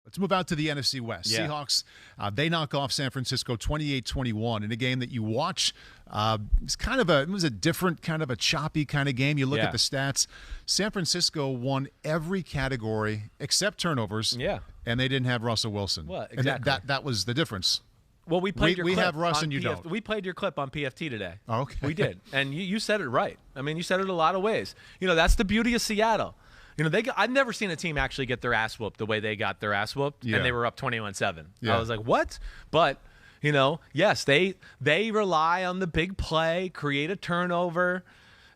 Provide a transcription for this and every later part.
Let's move out to the NFC West. Yeah. Seahawks, they knock off San Francisco 28-21 in a game that you watch. It was a different kind of a choppy kind of game. You look at the stats. San Francisco won every category except turnovers. Yeah. And they didn't have Russell Wilson. Well, exactly. And that was the difference. Well, we played your clip. We have Russ on and you don't. We played your clip on PFT today. Oh, okay. We did. And you said it right. I mean, you said it a lot of ways. That's the beauty of Seattle. I've never seen a team actually get their ass whooped the way they got their ass whooped, and they were up 21-7. Yeah. I was like, what? But, yes, they rely on the big play, create a turnover,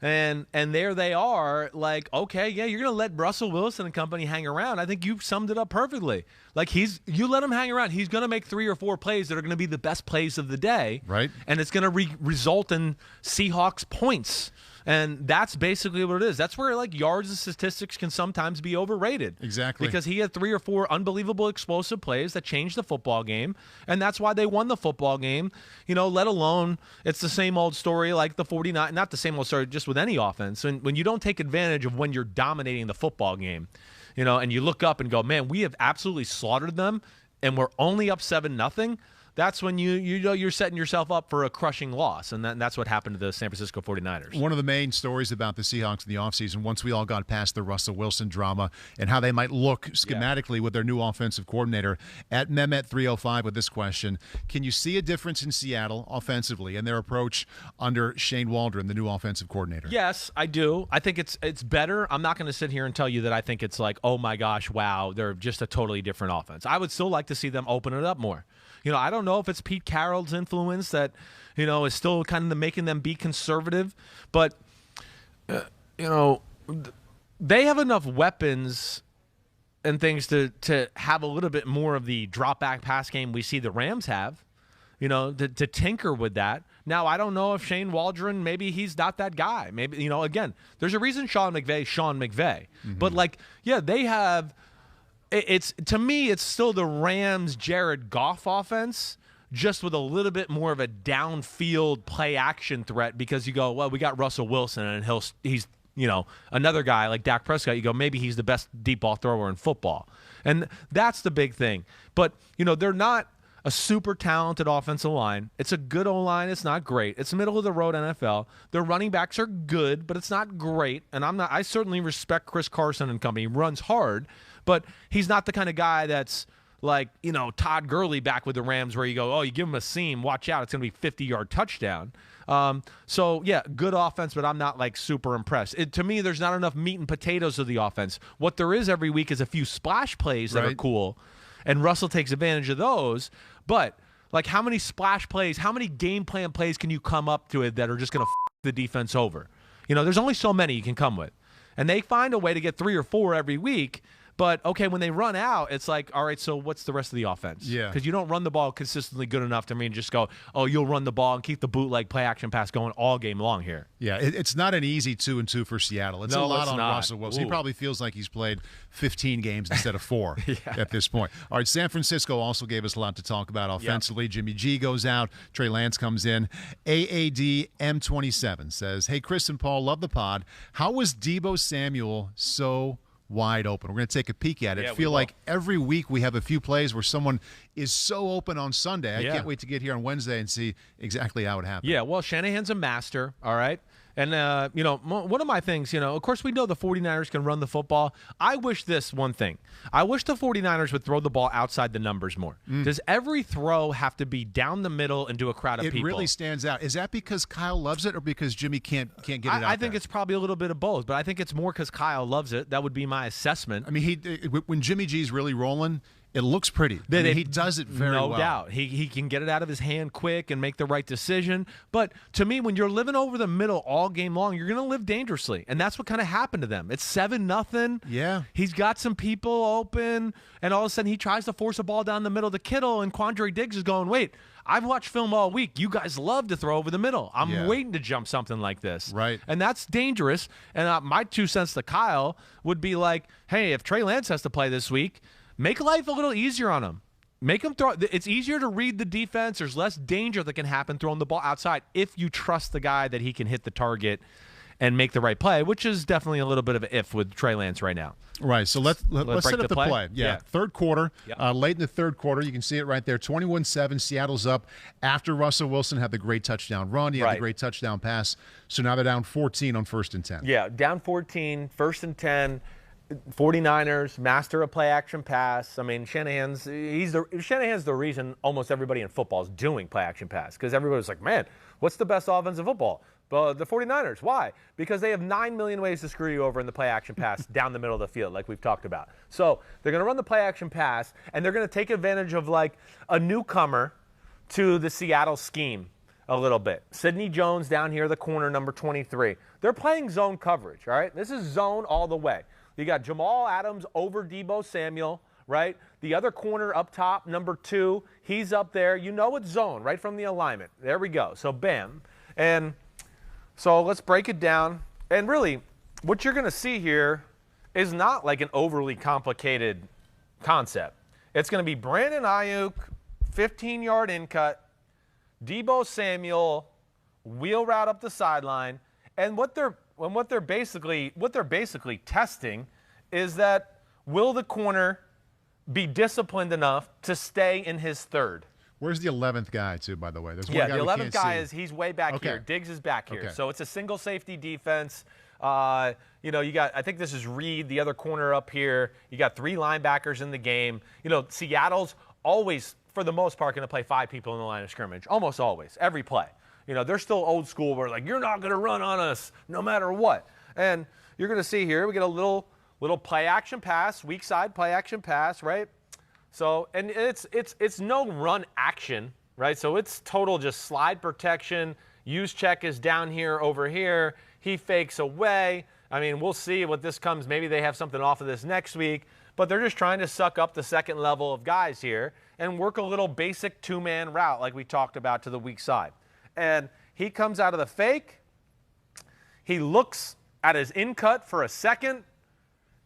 and there they are, like, okay, yeah, you're going to let Russell Wilson and company hang around. I think you summed it up perfectly. Like, you let him hang around. He's going to make 3 or 4 plays that are going to be the best plays of the day. Right. And it's going to result in Seahawks points. And that's basically what it is. That's where, like, yards and statistics can sometimes be overrated. Exactly. Because he had 3 or 4 unbelievable explosive plays that changed the football game, and that's why they won the football game. Let alone it's the same old story like the 49, not the same old story just with any offense. And when you don't take advantage of when you're dominating the football game, and you look up and go, man, we have absolutely slaughtered them, and we're only up 7-0. That's when you're setting yourself up for a crushing loss, and that's what happened to the San Francisco 49ers. One of the main stories about the Seahawks in the offseason, once we all got past the Russell Wilson drama and how they might look schematically with their new offensive coordinator, at Mehmet305 with this question, can you see a difference in Seattle offensively and their approach under Shane Waldron, the new offensive coordinator? Yes, I do. I think it's better. I'm not going to sit here and tell you that I think it's like, oh my gosh, wow, they're just a totally different offense. I would still like to see them open it up more. I don't know if it's Pete Carroll's influence that, is still kind of making them be conservative. But, they have enough weapons and things to have a little bit more of the drop-back pass game we see the Rams have, to tinker with that. Now, I don't know if Shane Waldron, maybe he's not that guy. Maybe, again, there's a reason Sean McVay. Mm-hmm. But, they have – to me, it's still the Rams' Jared Goff offense, just with a little bit more of a downfield play action threat because you go, well, we got Russell Wilson and he's another guy like Dak Prescott. You go, maybe he's the best deep ball thrower in football, and that's the big thing. But they're not a super talented offensive line. It's a good O-line. It's not great. It's middle of the road NFL. Their running backs are good, but it's not great. And I certainly respect Chris Carson and company. He runs hard. But he's not the kind of guy that's like, Todd Gurley back with the Rams where you go, oh, you give him a seam, watch out, it's going to be 50-yard touchdown. Good offense, but I'm not like super impressed. To me, there's not enough meat and potatoes of the offense. What there is every week is a few splash plays that are cool, and Russell takes advantage of those. But like, how many splash plays, how many game plan plays can you come up to it that are just going to the defense over? There's only so many you can come with. And they find a way to get 3 or 4 every week. But, okay, when they run out, it's like, all right, so what's the rest of the offense? Yeah. Because you don't run the ball consistently good enough to just go, oh, you'll run the ball and keep the bootleg play-action pass going all game long here. Yeah, it's not an easy 2-2 for Seattle. It's a lot on not. Russell Wilson. Ooh. He probably feels like he's played 15 games instead of 4 at this point. All right, San Francisco also gave us a lot to talk about offensively. Yep. Jimmy G goes out. Trey Lance comes in. AAD M27 says, hey, Chris and Paul, love the pod. How was Deebo Samuel so wide open? We're going to take a peek at it. I feel like every week we have a few plays where someone is so open on Sunday. I can't wait to get here on Wednesday and see exactly how it happened. Yeah, well, Shanahan's a master, all right? And, one of my things, of course we know the 49ers can run the football. I wish this one thing. I wish the 49ers would throw the ball outside the numbers more. Does every throw have to be down the middle into a crowd of people? It really stands out. Is that because Kyle loves it or because Jimmy can't get it out I think it's probably a little bit of both, but I think it's more because Kyle loves it. That would be my assessment. I mean, when Jimmy G's really rolling, it looks pretty. He does it very well. No doubt. He can get it out of his hand quick and make the right decision. But to me, when you're living over the middle all game long, you're going to live dangerously. And that's what kind of happened to them. It's 7-0. Yeah. He's got some people open, and all of a sudden he tries to force a ball down the middle to Kittle, and Quandre Diggs is going, wait, I've watched film all week. You guys love to throw over the middle. I'm waiting to jump something like this. Right. And that's dangerous. And my 2 cents to Kyle would be like, hey, if Trey Lance has to play this week, make life a little easier on him. Make him throw. It's easier to read the defense. There's less danger that can happen throwing the ball outside if you trust the guy that he can hit the target and make the right play, which is definitely a little bit of an if with Trey Lance right now. Right, so let's set up the play. Yeah, third quarter, late in the third quarter, you can see it right there, 21-7, Seattle's up after Russell Wilson had the great touchdown run. He had the great touchdown pass, so now they're down 14 on 1st and 10. Yeah, down 14, 1st and 10, 49ers, master of play-action pass. I mean, Shanahan's the reason almost everybody in football is doing play-action pass, because everybody's like, man, what's the best offense in football? Well, the 49ers. Why? Because they have 9 million ways to screw you over in the play-action pass down the middle of the field, like we've talked about. So they're going to run the play-action pass, and they're going to take advantage of, like, a newcomer to the Seattle scheme a little bit. Sidney Jones down here, the corner, number 23. They're playing zone coverage, all right? This is zone all the way. You got Jamal Adams over Deebo Samuel, right? The other corner up top, number 2, he's up there. You know it's zone right from the alignment. There we go. So, bam. And so let's break it down. And really, what you're going to see here is not like an overly complicated concept. It's going to be Brandon Ayuk, 15-yard in cut, Deebo Samuel, wheel route up the sideline, and what they're basically testing is that will the corner be disciplined enough to stay in his third? Where's the 11th guy, too, by the way? There's one guy the 11th guy see. he's way back here. Diggs is back here. Okay. So it's a single safety defense. You got, I think this is Reed, the other corner up here. You got 3 linebackers in the game. Seattle's always, for the most part, going to play 5 people in the line of scrimmage. Almost always. Every play. They're still old school where, like, you're not going to run on us no matter what. And you're going to see here, we get a little play-action pass, weak side play-action pass, right? So, and it's no run action, right? So it's total just slide protection. Use check is down here, over here. He fakes away. I mean, we'll see what this comes. Maybe they have something off of this next week. But they're just trying to suck up the second level of guys here and work a little basic 2-man route like we talked about to the weak side. And he comes out of the fake. He looks at his in-cut for a second.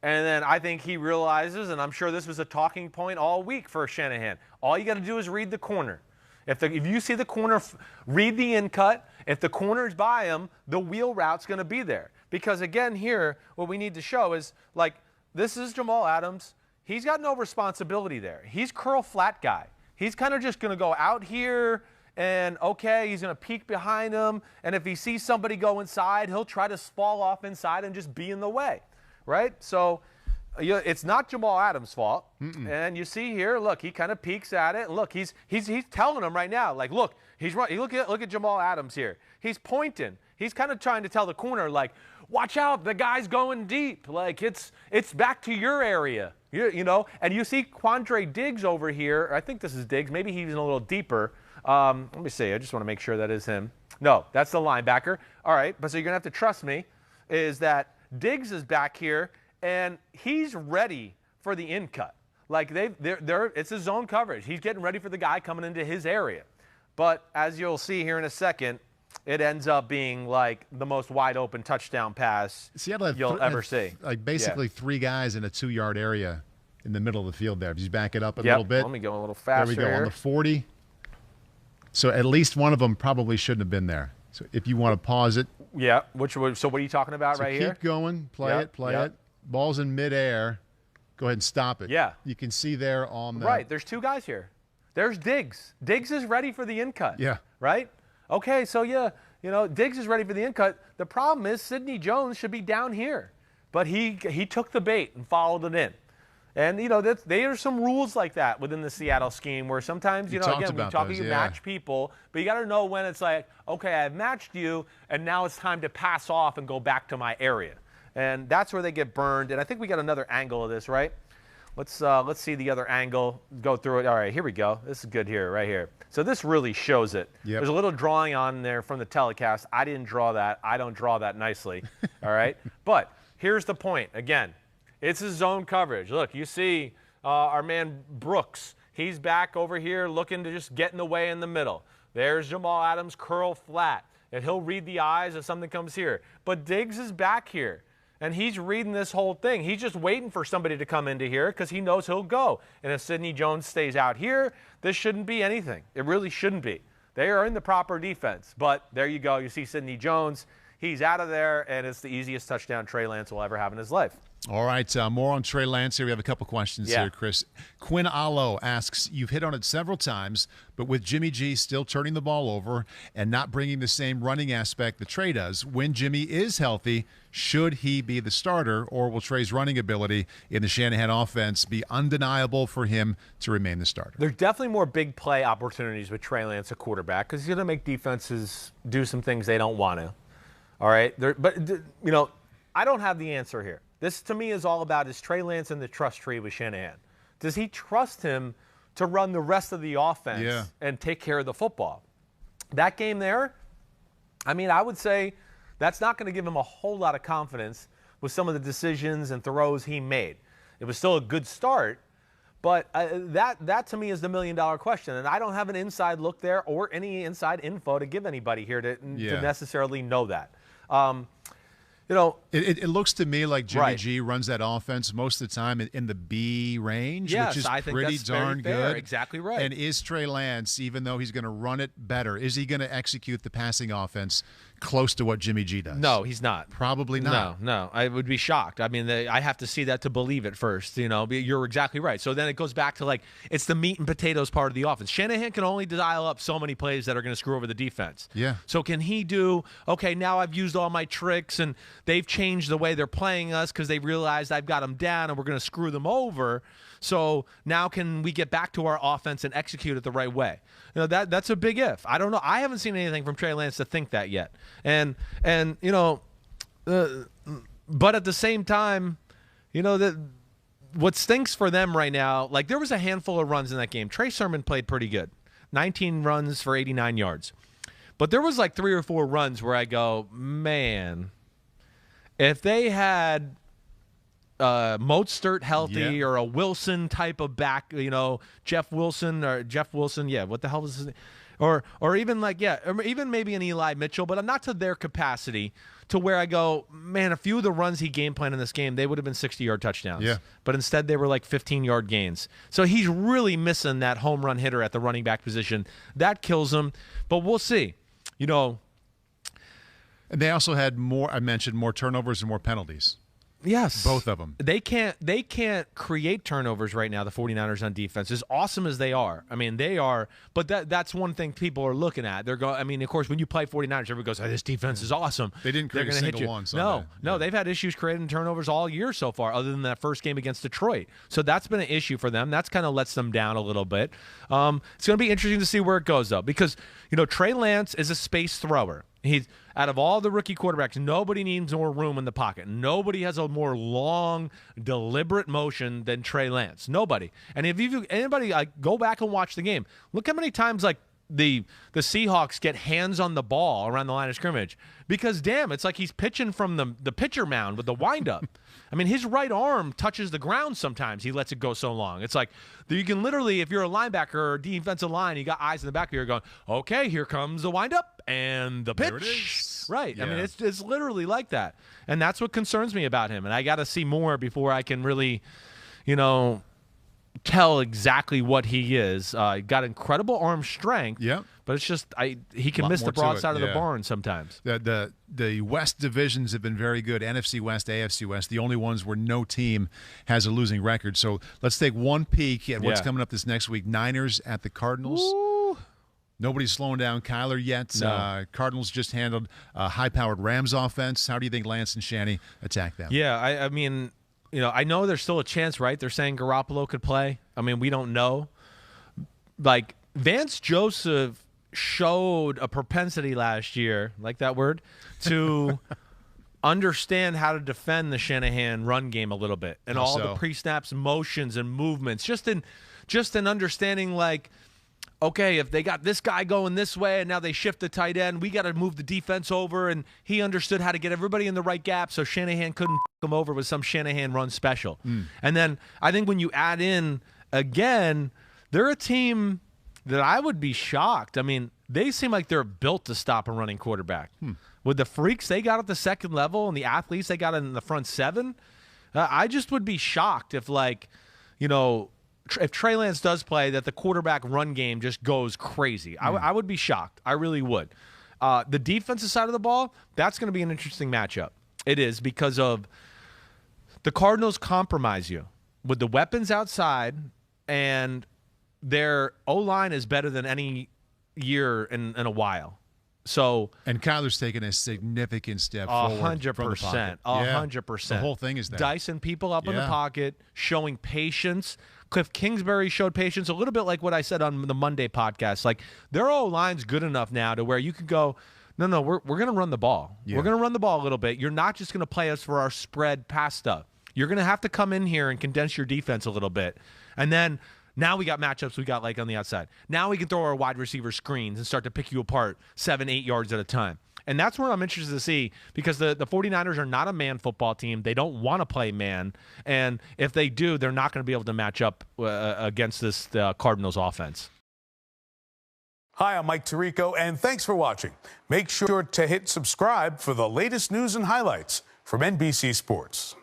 And then I think he realizes, and I'm sure this was a talking point all week for Shanahan, all you got to do is read the corner. If you see the corner, read the in-cut. If the corner's by him, the wheel route's going to be there. Because, again, here, what we need to show is, like, this is Jamal Adams. He's got no responsibility there. He's curl flat guy. He's kind of just going to go out here and, okay, he's going to peek behind him. And if he sees somebody go inside, he'll try to fall off inside and just be in the way. Right? So it's not Jamal Adams' fault. And you see here, look, he kind of peeks at it. And look, he's telling him right now, like, look, he's right. Look at Jamal Adams here. He's pointing. He's kind of trying to tell the corner, like, watch out, the guy's going deep. Like, it's back to your area. And you see Quandre Diggs over here. I think this is Diggs. Maybe he's in a little deeper. Let me see. I just want to make sure that is him. No, that's the linebacker. All right, but so you're going to have to trust me, is that Diggs is back here, and he's ready for the in-cut. Like, it's a zone coverage. He's getting ready for the guy coming into his area. But as you'll see here in a second, it ends up being, like, the most wide-open touchdown pass you'll ever see. Like, basically 3 guys in a 2-yard area in the middle of the field there. If you back it up a little bit. Let me go a little faster There we go, here. on the 40. So at least one of them probably shouldn't have been there. So if you want to pause it. Yeah. So what are you talking about right here? Keep going. Play it. Ball's in midair. Go ahead and stop it. Yeah. You can see there on the. Right. There's 2 guys here. There's Diggs. Diggs is ready for the in-cut. Yeah. Right? Okay, so Diggs is ready for the in-cut. The problem is Sidney Jones should be down here. But he took the bait and followed it in. And, there are some rules like that within the Seattle scheme where sometimes, you match people, but you got to know when it's like, okay, I've matched you, and now it's time to pass off and go back to my area. And that's where they get burned. And I think we got another angle of this, right? Let's see the other angle, go through it. All right, here we go. This is good here, right here. So this really shows it. Yep. There's a little drawing on there from the telecast. I didn't draw that. I don't draw that nicely, all right? But here's the point. Again, it's a zone coverage. Look, you see our man Brooks. He's back over here looking to just get in the way in the middle. There's Jamal Adams, curl flat. And he'll read the eyes if something comes here. But Diggs is back here. And he's reading this whole thing. He's just waiting for somebody to come into here because he knows he'll go. And if Sidney Jones stays out here, this shouldn't be anything. It really shouldn't be. They are in the proper defense. But there you go. You see Sidney Jones. he's out of there, and it's the easiest touchdown Trey Lance will ever have in his life. All right, more on Trey Lance here. We have a couple questions here, Chris. Quinn Allo asks, you've hit on it several times, but with Jimmy G still turning the ball over and not bringing the same running aspect that Trey does, when Jimmy is healthy, should he be the starter, or will Trey's running ability in the Shanahan offense be undeniable for him to remain the starter? There's definitely more big play opportunities with Trey Lance, a quarterback, because he's going to make defenses do some things they don't want to. All right? I don't have the answer here. This, to me, is all about, is Trey Lance in the trust tree with Shanahan? Does he trust him to run the rest of the offense and take care of the football? That game there, I would say that's not going to give him a whole lot of confidence with some of the decisions and throws he made. It was still a good start, but that to me is the million-dollar question. And I don't have an inside look there or any inside info to give anybody here to necessarily know that. It looks to me like Jimmy G runs that offense most of the time in the B range, which is I think pretty that's darn very fair. good. Exactly right. And is Trey Lance, even though he's going to run it better, is he going to execute the passing offense close to what Jimmy G does? No, he's not. Probably not. No. I would be shocked. I have to see that to believe it first. You're exactly right. So then it goes back to, it's the meat and potatoes part of the offense. Shanahan can only dial up so many plays that are going to screw over the defense. Yeah. So can he do, okay, now I've used all my tricks and they've changed the way they're playing us because they realized I've got them down and we're going to screw them over. So now can we get back to our offense and execute it the right way? That's a big if. I don't know. I haven't seen anything from Trey Lance to think that yet. But at the same time, what stinks for them right now, there was a handful of runs in that game. Trey Sermon played pretty good. 19 runs for 89 yards. But there was 3 or 4 runs where I go, man, if they had Mostert healthy or a Wilson type of back, Jeff Wilson, what the hell was his name? Or even or even maybe an Eli Mitchell, but not to their capacity to where I go, man, a few of the runs he game planned in this game, they would have been 60-yard touchdowns. Yeah. But instead they were 15-yard gains. So he's really missing that home run hitter at the running back position. That kills him. But we'll see. And they also had more turnovers and more penalties. Yes. Both of them. They can't create turnovers right now, the 49ers on defense, as awesome as they are. They are, but that's one thing people are looking at. They're going, of course, when you play 49ers, everybody goes, this defense is awesome. They didn't create a single one. No, they've had issues creating turnovers all year so far, other than that first game against Detroit. So that's been an issue for them. That's kind of lets them down a little bit. It's going to be interesting to see where it goes, though, because, Trey Lance is a space thrower. He's out of all the rookie quarterbacks, nobody needs more room in the pocket. Nobody has a more long, deliberate motion than Trey Lance. Nobody. And if anybody go back and watch the game, look how many times the Seahawks get hands on the ball around the line of scrimmage, because it's like he's pitching from the pitcher mound with the windup. His right arm touches the ground sometimes. He lets it go so long. It's like you can literally, if you're a linebacker or defensive line, you got eyes in the back of you going, okay, here comes the windup and the pitch. There it is. Right. Yeah. It's literally like that. And that's what concerns me about him. And I got to see more before I can really, tell exactly what he is. Got incredible arm strength. Yeah. But it's just he can miss the broad side of the barn sometimes. The West divisions have been very good. NFC West, AFC West, the only ones where no team has a losing record. So let's take one peek at what's coming up this next week. Niners at the Cardinals. Ooh. Nobody's slowing down Kyler yet. No. Cardinals just handled a high-powered Rams offense. How do you think Lance and Shanny attack them? Yeah, I know there's still a chance, right? They're saying Garoppolo could play. We don't know. Vance Joseph showed a propensity last year, like that word, to understand how to defend the Shanahan run game a little bit, and all the pre-snaps motions and movements, just in understanding, okay, if they got this guy going this way and now they shift the tight end, we got to move the defense over, and he understood how to get everybody in the right gap so Shanahan couldn't f*** him over with some Shanahan run special. And then I think when you add in, again, they're a team that I would be shocked. They seem like they're built to stop a running quarterback. With the freaks they got at the second level and the athletes they got in the front seven, I just would be shocked if, if Trey Lance does play, that the quarterback run game just goes crazy. I would be shocked. I really would. The defensive side of the ball, that's going to be an interesting matchup. It is, because of the Cardinals compromise you with the weapons outside, and their O-line is better than any year in a while. So, and Kyler's taken a significant step forward. 100%. 100%. The whole thing is that. Dicing people up in the pocket, showing patience. Cliff Kingsbury showed patience, a little bit like what I said on the Monday podcast. Like, their O-line's good enough now to where you could go, no, we're going to run the ball. We're going to run the ball a little bit. You're not just going to play us for our spread pass stuff. You're going to have to come in here and condense your defense a little bit. And then now we got matchups we got like on the outside. Now we can throw our wide receiver screens and start to pick you apart 7-8 yards at a time. And that's where I'm interested to see, because the 49ers are not a man football team. They don't want to play man. And if they do, they're not going to be able to match up against this Cardinals offense. Hi, I'm Mike Tirico, and thanks for watching. Make sure to hit subscribe for the latest news and highlights from NBC Sports.